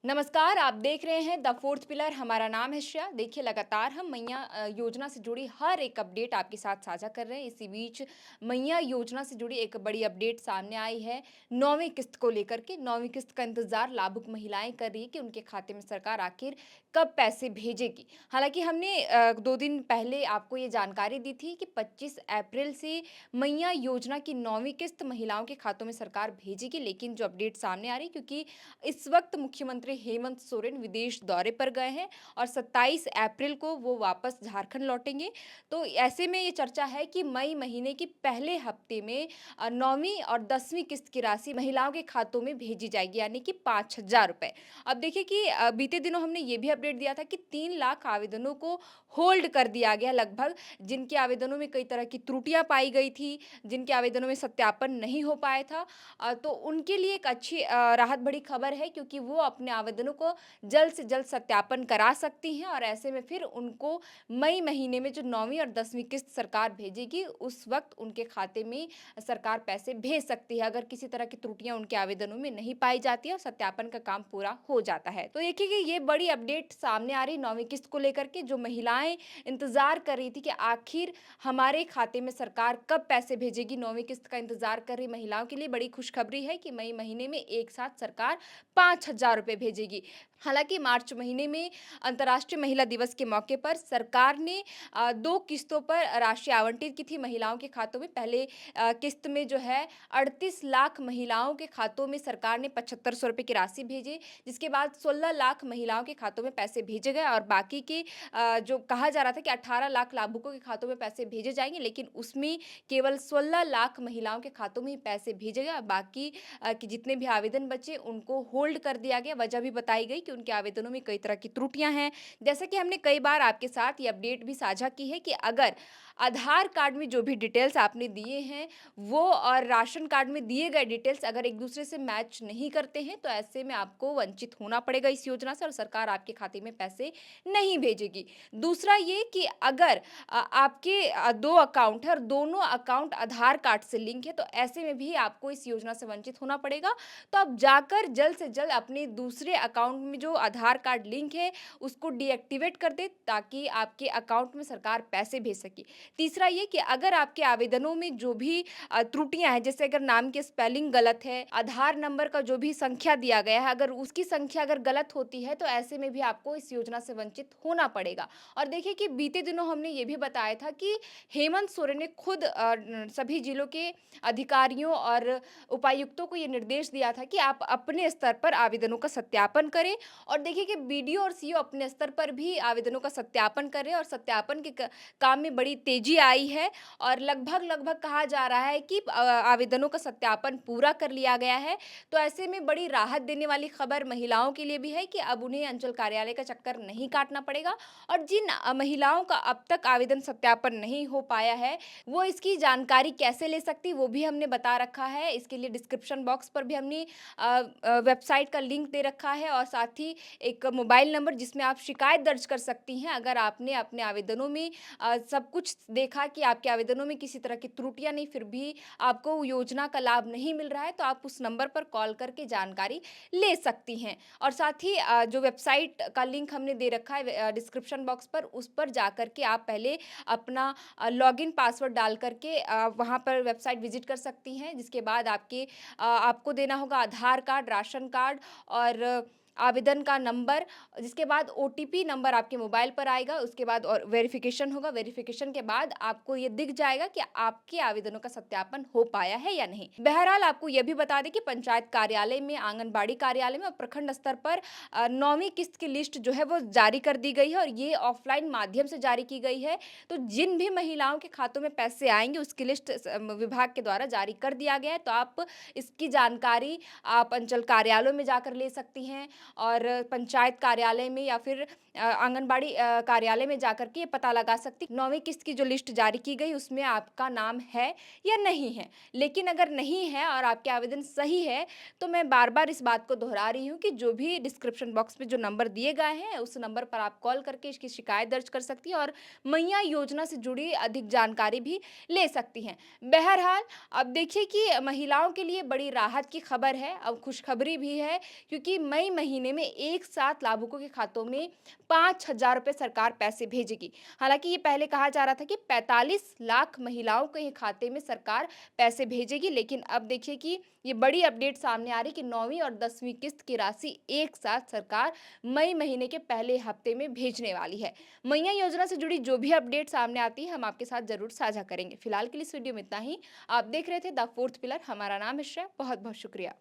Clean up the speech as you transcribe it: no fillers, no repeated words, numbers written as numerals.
नमस्कार, आप देख रहे हैं द फोर्थ पिलर। हमारा नाम है श्रेया। देखिए, लगातार हम मैया योजना से जुड़ी हर एक अपडेट आपके साथ साझा कर रहे हैं। इसी बीच मैया योजना से जुड़ी एक बड़ी अपडेट सामने आई है। 9वीं किस्त को लेकर के 9वीं किस्त का इंतजार लाभुक महिलाएं कर रही है कि उनके खाते में सरकार आखिर कब पैसे भेजेगी। हालांकि हमने 2 दिन पहले आपको ये जानकारी दी थी कि 25 अप्रैल से मैया योजना की 9वीं किस्त महिलाओं के खातों में सरकार भेजेगी। लेकिन जो अपडेट सामने आ रही, क्योंकि इस वक्त मुख्यमंत्री हेमंत सोरेन विदेश दौरे पर गए हैं और 27 अप्रैल को वो वापस झारखंड लौटेंगे। तो ऐसे में ये चर्चा है कि मई महीने के पहले हफ्ते में 9वीं और 10वीं किस्त की राशि महिलाओं के खातों में भेजी जाएगी, यानी कि 5,000 रुपए। अब देखिए कि बीते दिनों हमने ये भी अपडेट दिया था कि 3 लाख आवेदनों को होल्ड कर दिया गया लगभग, जिनके आवेदनों में कई तरह की त्रुटियां पाई गई थी, जिनके आवेदनों में सत्यापन नहीं हो पाया था। तो उनके लिए एक अच्छी राहत भरी खबर है, क्योंकि वो अपने आवेदनों को जल्द से जल्द सत्यापन करा सकती हैं और ऐसे में फिर उनको मई महीने में जो 9वीं और 10वीं किस्त सरकार भेजेगी, उस वक्त उनके खाते में सरकार पैसे भेज सकती है, अगर किसी तरह की त्रुटियां उनके आवेदनों में नहीं पाई जाती है और सत्यापन का काम पूरा हो जाता है। तो देखिए कि ये बड़ी अपडेट सामने आ रही 9वीं किस्त को लेकर के, जो महिलाएं इंतजार कर रही थी कि आखिर हमारे खाते में सरकार कब पैसे भेजेगी। 9वीं किस्त का इंतजार कर रही महिलाओं के लिए बड़ी खुशखबरी है कि मई महीने में एक साथ सरकार 5,000 रुपए भेजेगी। हालांकि मार्च महीने में अंतर्राष्ट्रीय महिला दिवस के मौके पर सरकार ने 2 किस्तों पर राशि आवंटित की थी महिलाओं के खातों में। पहले किस्त में जो है 38 लाख महिलाओं के खातों में सरकार ने 7,500 रुपए की राशि भेजी, जिसके बाद 16 लाख महिलाओं के खातों में पैसे भेजे गए और बाकी के जो कहा जा रहा था कि 18 लाख लाभुकों के खातों में पैसे भेजे जाएंगे, लेकिन उसमें केवल 16 लाख महिलाओं के खातों में ही पैसे भेजे गए और बाकी कि जितने भी आवेदन बचे उनको होल्ड कर दिया गया। वजह भी बताई गई कि उनके आवेदनों में कई तरह की त्रुटियां हैं। जैसा कि हमने कई बार आपके साथ ये अपडेट भी साझा की है कि अगर आधार कार्ड में जो भी डिटेल्स आपने दिए हैं वो और राशन कार्ड में दिए गए डिटेल्स अगर एक दूसरे से मैच नहीं करते हैं, तो ऐसे में आपको वंचित होना पड़ेगा इस योजना से और सरकार आपके खाते में पैसे नहीं भेजेगी। दूसरा ये कि अगर आपके 2 अकाउंट है और दोनों अकाउंट आधार कार्ड से लिंक है, तो ऐसे में भी आपको इस योजना से वंचित होना पड़ेगा। तो आप जाकर जल्द से जल्द अपने दूसरे अकाउंट में जो आधार कार्ड लिंक है उसको डीएक्टिवेट कर दें, ताकि आपके अकाउंट में सरकार पैसे भेज सके। तीसरा ये कि अगर आपके आवेदनों में जो भी त्रुटियां हैं, जैसे अगर नाम की स्पेलिंग गलत है, आधार नंबर का जो भी संख्या दिया गया है अगर उसकी संख्या अगर गलत होती है, तो ऐसे में भी आपको इस योजना से वंचित होना पड़ेगा। और देखिए कि बीते दिनों हमने ये भी बताया था कि हेमंत सोरेन ने खुद सभी जिलों के अधिकारियों और उपायुक्तों को ये निर्देश दिया था कि आप अपने स्तर पर आवेदनों का सत्यापन करें। और देखिए कि बीडीओ और सीओ अपने स्तर पर भी आवेदनों का सत्यापन करें और सत्यापन के काम में बड़ी तेजी आई है और लगभग लगभग कहा जा रहा है कि आवेदनों का सत्यापन पूरा कर लिया गया है। तो ऐसे में बड़ी राहत देने वाली खबर महिलाओं के लिए भी है कि अब उन्हें अंचल कार्यालय का चक्कर नहीं काटना पड़ेगा और जिन महिलाओं का अब तक आवेदन सत्यापन नहीं हो पाया है, वो इसकी जानकारी कैसे ले सकती वो भी हमने बता रखा है। इसके लिए डिस्क्रिप्शन बॉक्स पर भी हमने वेबसाइट का लिंक दे रखा है और साथ ही एक मोबाइल नंबर जिसमें आप शिकायत दर्ज कर सकती हैं अगर आपने अपने आवेदनों में सब कुछ देखा कि आपके आवेदनों में किसी तरह की त्रुटियां नहीं, फिर भी आपको योजना का लाभ नहीं मिल रहा है, तो आप उस नंबर पर कॉल करके जानकारी ले सकती हैं। और साथ ही जो वेबसाइट का लिंक हमने दे रखा है डिस्क्रिप्शन बॉक्स पर, उस पर जाकर के आप पहले अपना लॉगिन पासवर्ड डाल करके वहाँ पर वेबसाइट विजिट कर सकती हैं, जिसके बाद आपको देना होगा आधार कार्ड, राशन कार्ड और आवेदन का नंबर, जिसके बाद ओटीपी नंबर आपके मोबाइल पर आएगा, उसके बाद और वेरिफिकेशन होगा। वेरिफिकेशन के बाद आपको ये दिख जाएगा कि आपके आवेदनों का सत्यापन हो पाया है या नहीं। बहरहाल आपको यह भी बता दें कि पंचायत कार्यालय में, आंगनबाड़ी कार्यालय में और प्रखंड स्तर पर 9वीं किस्त की लिस्ट जो है वो जारी कर दी गई है और ये ऑफलाइन माध्यम से जारी की गई है। तो जिन भी महिलाओं के खातों में पैसे आएंगे उसकी लिस्ट विभाग के द्वारा जारी कर दिया गया है। तो आप इसकी जानकारी आप अंचल कार्यालयों में जाकर ले सकती हैं और पंचायत कार्यालय में या फिर आंगनबाड़ी कार्यालय में जाकर के ये पता लगा सकती 9वीं किस्त की जो लिस्ट जारी की गई उसमें आपका नाम है या नहीं है। लेकिन अगर नहीं है और आपके आवेदन सही है, तो मैं बार बार इस बात को दोहरा रही हूँ कि जो भी डिस्क्रिप्शन बॉक्स में जो नंबर दिए गए हैं उस नंबर पर आप कॉल करके इसकी शिकायत दर्ज कर सकती हैं और मैया योजना से जुड़ी अधिक जानकारी भी ले सकती हैं। बहरहाल अब देखिए कि महिलाओं के लिए बड़ी राहत की खबर है, अब खुशखबरी भी है, क्योंकि मई महीने महीने में एक साथ लाभुकों के खातों में 5,000 रुपए सरकार पैसे भेजेगी। हालाँकि ये पहले कहा जा रहा था कि 45 लाख महिलाओं के खाते में सरकार पैसे भेजेगी, लेकिन अब देखिए कि ये बड़ी अपडेट सामने आ रही है कि 9वीं और 10वीं किस्त की राशि एक साथ सरकार मई महीने के पहले हफ्ते में भेजने वाली है। मैया योजना से जुड़ी जो भी अपडेट सामने आती है, हम आपके साथ ज़रूर साझा करेंगे। फिलहाल के लिए इस वीडियो में इतना ही। आप देख रहे थे द फोर्थ पिलर, हमारा नाम है श्रेया। बहुत-बहुत शुक्रिया।